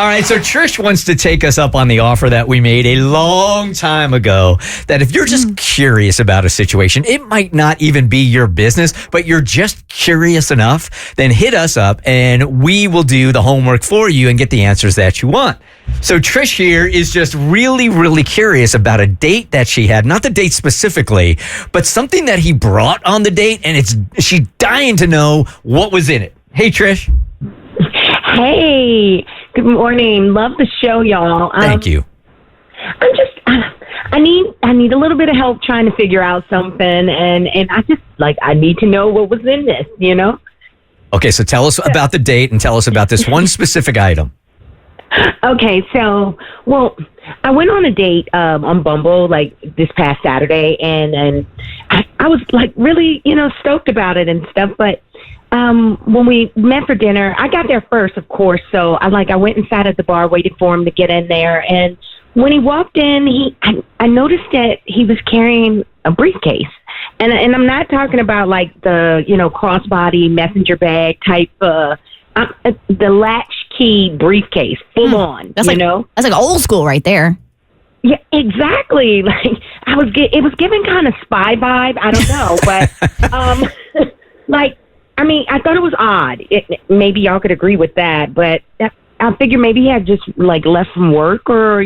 All right, so Trish wants to take us up on the offer that we made a long time ago, that if you're just curious about a situation, it might not even be your business, but you're just curious enough, then hit us up and we will do the homework for you and get the answers that you want. So Trish here is just really, really curious about a date that she had, not the date specifically, but something that he brought on the date, and she's dying to know what was in it. Hey, Trish. Hey, good morning. Love the show, y'all. Thank you. I'm just, I need a little bit of help trying to figure out something, and I just, I need to know what was in this, you know? Okay, so tell us about the date and tell us about this one specific item. Okay, so, I went on a date on Bumble, this past Saturday, and I was, really, stoked about it and stuff, but when we met for dinner, I got there first, of course. So I went and sat at the bar, waited for him to get in there. And when he walked in, I noticed that he was carrying a briefcase. And I'm not talking about the, crossbody messenger bag type, the latchkey briefcase, full on, That's like old school right there. Yeah, exactly. It was giving kind of spy vibe. I don't know, but, I thought it was odd. Maybe y'all could agree with that, but I figured maybe he had just left from work or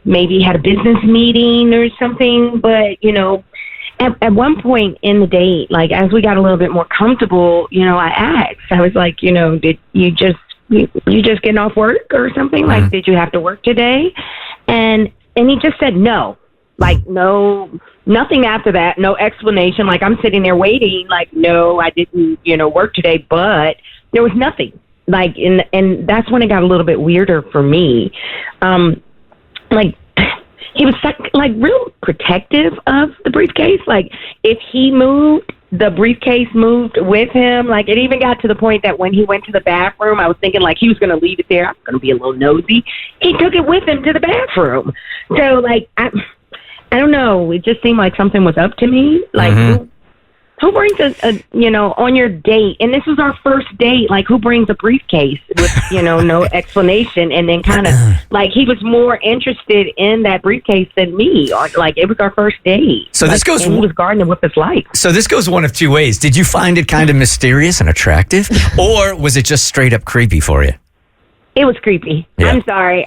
maybe he had a business meeting or something. But, at one point in the date, as we got a little bit more comfortable, I asked, I was like, did you just getting off work or something? Mm-hmm. Did you have to work today? And he just said no. No, nothing after that, no explanation. I'm sitting there waiting, no, I didn't, work today, but there was nothing. And that's when it got a little bit weirder for me. He was real protective of the briefcase. If he moved, the briefcase moved with him. It even got to the point that when he went to the bathroom, I was thinking he was going to leave it there. I was going to be a little nosy. He took it with him to the bathroom. So I don't know. It just seemed like something was up to me. Who brings on your date? And this is our first date. Who brings a briefcase with, no explanation? And then kind of he was more interested in that briefcase than me. It was our first date. So this goes. And he was guarding it with his life. So this goes one of two ways. Did you find it kind of mysterious and attractive, or was it just straight up creepy for you? It was creepy. Yeah. I'm sorry.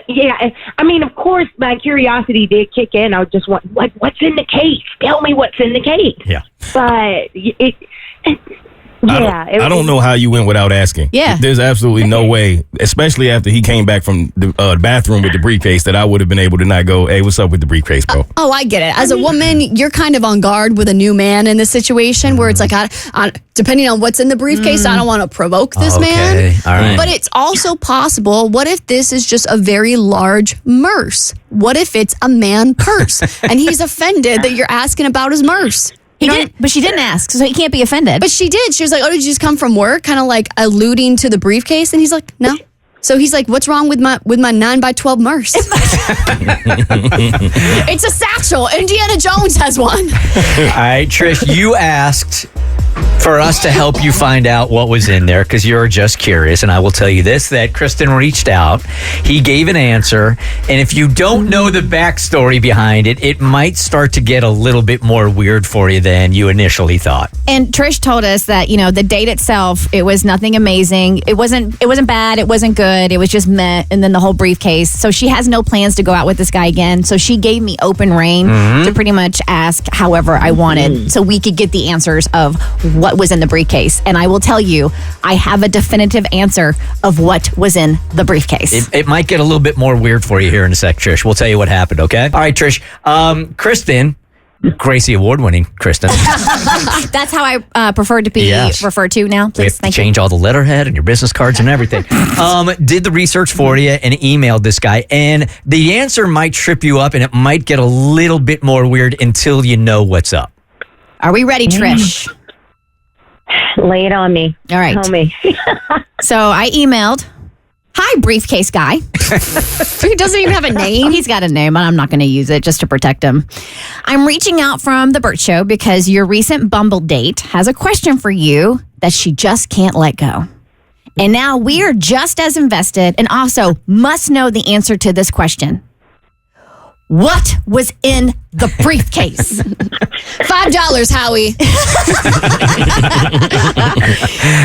Yeah. Of course, my curiosity did kick in. I was just want, what's in the case? Tell me what's in the case. Yeah. But I don't know how you went without asking. Yeah. There's absolutely no way, especially after he came back from the bathroom with the briefcase, that I would have been able to not go, hey, what's up with the briefcase, bro? Oh, I get it. As a woman, you're kind of on guard with a new man in this situation where it's depending on what's in the briefcase, I don't want to provoke this man. All right. But it's also possible, what if this is just a very large merce? What if it's a man purse and he's offended that you're asking about his merce? But she didn't ask, so he can't be offended. But she did. She was like, oh, did you just come from work? Kind of alluding to the briefcase. And he's like, no. So he's like, what's wrong with my 9x12 merce? It's a satchel. Indiana Jones has one. All right, Trish, you asked for us to help you find out what was in there because you're just curious. And I will tell you this, that Kristen reached out. He gave an answer. And if you don't know the backstory behind it, it might start to get a little bit more weird for you than you initially thought. And Trish told us that, the date itself, it was nothing amazing. It wasn't bad. It wasn't good. It was just meh. And then the whole briefcase. So she has no plans to go out with this guy again. So she gave me open reign to pretty much ask however I wanted so we could get the answers of what was in the briefcase. And I will tell you, I have a definitive answer of what was in the briefcase. It might get a little bit more weird for you here in a sec, Trish. We'll tell you what happened, okay? All right, Trish. Kristen, Gracie Award-winning Kristen. That's how I prefer to be referred to now. Please, thank you. Change all the letterhead and your business cards and everything. Did the research for you and emailed this guy. And the answer might trip you up and it might get a little bit more weird until you know what's up. Are we ready, Trish? Lay it on me. All right. Tell me. So I emailed, hi, briefcase guy. He doesn't even have a name. He's got a name, and I'm not going to use it just to protect him. I'm reaching out from the Bert Show because your recent Bumble date has a question for you that she just can't let go. And now we are just as invested and also must know the answer to this question. What was in the briefcase? $5, Howie.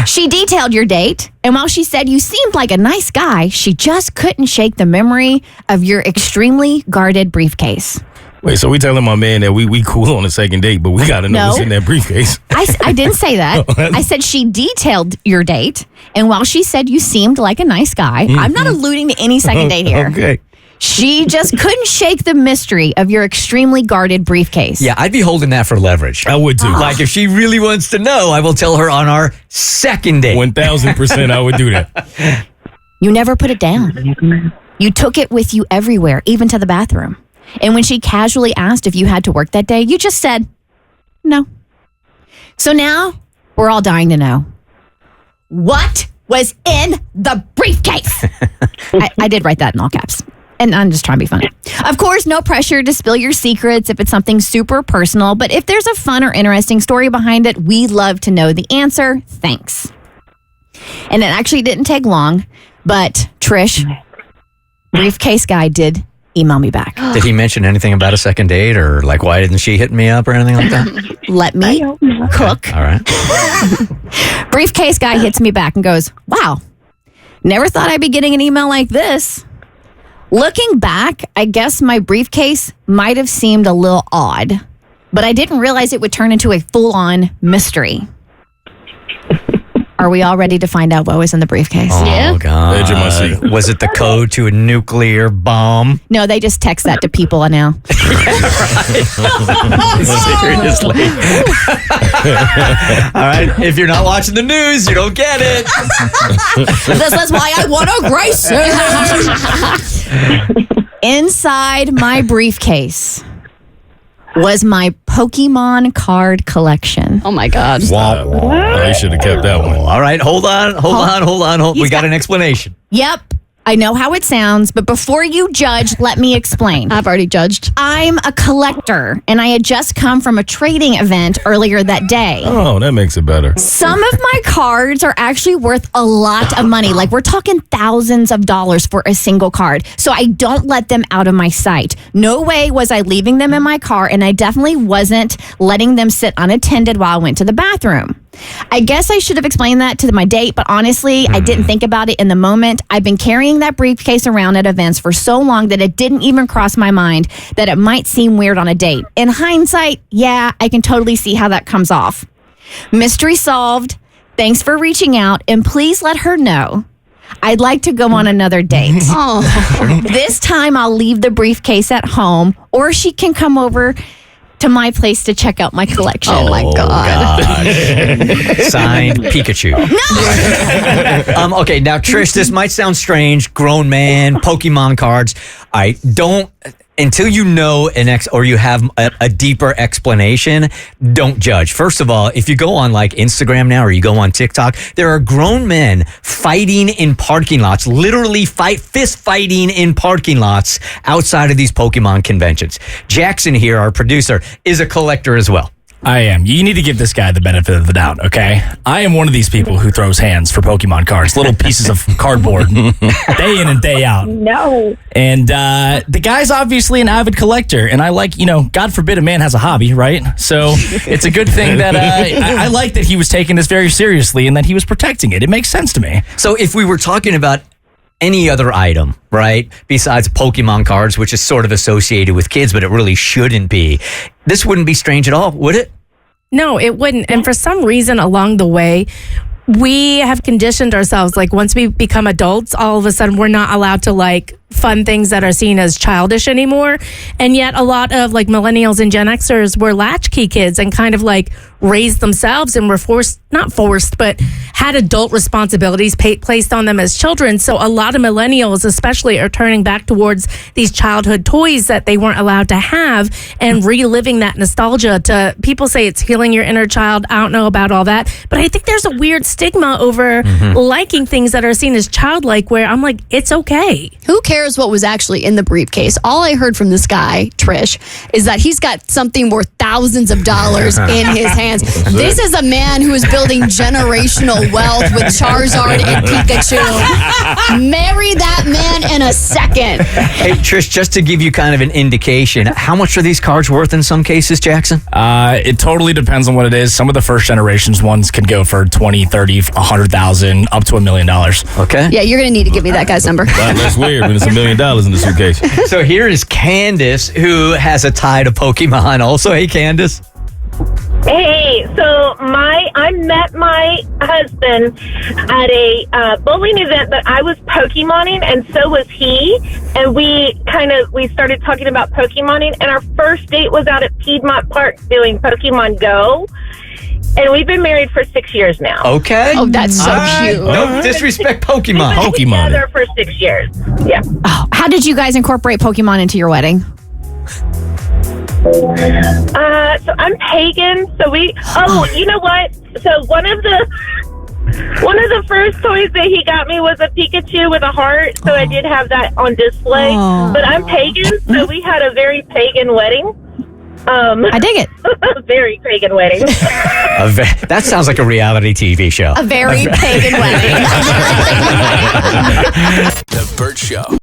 She detailed your date, and while she said you seemed like a nice guy, she just couldn't shake the memory of your extremely guarded briefcase. Wait, so we telling my man that we cool on the second date, but we got to know what's in that briefcase. I didn't say that. I said she detailed your date, and while she said you seemed like a nice guy, I'm not alluding to any second date here. Okay. She just couldn't shake the mystery of your extremely guarded briefcase. Yeah, I'd be holding that for leverage. I would too. Like, if she really wants to know, I will tell her on our second date. 1,000% I would do that. You never put it down. You took it with you everywhere, even to the bathroom. And when she casually asked if you had to work that day, you just said, no. So now we're all dying to know. What was in the briefcase? I did write that in all caps. And I'm just trying to be funny. Of course, no pressure to spill your secrets if it's something super personal. But if there's a fun or interesting story behind it, we'd love to know the answer. Thanks. And it actually didn't take long. But Trish, briefcase guy did email me back. Did he mention anything about a second date, or like, why didn't she hit me up or anything like that? Let me cook. All right. Briefcase guy hits me back and goes, wow, never thought I'd be getting an email like this. Looking back, I guess my briefcase might have seemed a little odd, but I didn't realize it would turn into a full-on mystery. Are we all ready to find out what was in the briefcase? Yeah. Oh, God. Edge of my seat. Was it the code to a nuclear bomb? No, they just text that to people now. Seriously. All right. If you're not watching the news, you don't get it. This is why I want to grace it. Inside my briefcase was my Pokemon card collection. Oh, my God. You should have kept that one. All right. Hold on. We got an explanation. Yep, I know how it sounds, but before you judge, let me explain. I've already judged. I'm a collector, and I had just come from a trading event earlier that day. Oh, that makes it better. Some of my cards are actually worth a lot of money. Like, we're talking thousands of dollars for a single card. So I don't let them out of my sight. No way was I leaving them in my car, and I definitely wasn't letting them sit unattended while I went to the bathroom. I guess I should have explained that to my date, but honestly, I didn't think about it in the moment. I've been carrying that briefcase around at events for so long that it didn't even cross my mind that it might seem weird on a date. In hindsight, yeah, I can totally see how that comes off. Mystery solved. Thanks for reaching out, and please let her know I'd like to go on another date. Oh. This time I'll leave the briefcase at home, or she can come over to my place to check out my collection. Oh, my God. Signed Pikachu. No. Okay, now Trish, this might sound strange. Grown man, Pokemon cards. I don't. Until you know or you have a deeper explanation, don't judge. First of all, if you go on like Instagram now or you go on TikTok, there are grown men fighting in parking lots, literally fist fighting in parking lots outside of these Pokemon conventions. Jackson here, our producer, is a collector as well. I am. You need to give this guy the benefit of the doubt, okay? I am one of these people who throws hands for Pokemon cards, little pieces of cardboard, day in and day out. No. And the guy's obviously an avid collector, and I like, God forbid a man has a hobby, right? So it's a good thing that I like that he was taking this very seriously and that he was protecting it. It makes sense to me. So if we were talking about any other item, right, besides Pokemon cards, which is sort of associated with kids, but it really shouldn't be, this wouldn't be strange at all, would it? No, it wouldn't. And for some reason along the way, we have conditioned ourselves. Like, once we become adults, all of a sudden we're not allowed to like fun things that are seen as childish anymore. And yet a lot of like millennials and Gen Xers were latchkey kids and kind of like raised themselves and were not forced, but had adult responsibilities placed on them as children. So a lot of millennials especially are turning back towards these childhood toys that they weren't allowed to have and reliving that nostalgia. To people say it's healing your inner child. I don't know about all that, but I think there's a weird stigma over liking things that are seen as childlike, where I'm like, it's okay. Who cares cares what was actually in the briefcase? All I heard from this guy, Trish, is that he's got something worth thousands of dollars in his hands. This is a man who is building generational wealth with Charizard and Pikachu. Marry that man in a second. Hey, Trish, just to give you kind of an indication, how much are these cards worth in some cases, Jackson? It totally depends on what it is. Some of the first generations ones can go for 20, 30, 100,000, up to $1 million. Okay. Yeah, you're going to need to give me that guy's number. That's weird when it's $1 million in the suitcase. So here is Candace, who has a tie to Pokemon also. Hey, Candace. Hey, so I met my husband at a bowling event that I was Pokemoning, and so was he. And we started talking about Pokemoning, and our first date was out at Piedmont Park doing Pokemon Go. And we've been married for 6 years now. Okay. Oh, that's so cute. Don't disrespect Pokemon. We've been together for 6 years. Yeah. Oh, how did you guys incorporate Pokemon into your wedding? So I'm pagan. So you know what? So one of the first toys that he got me was a Pikachu with a heart. So I did have that on display. But I'm pagan, so we had a very pagan wedding. I dig it. A very pagan wedding. That sounds like a reality TV show. A very pagan wedding. The Bert Show.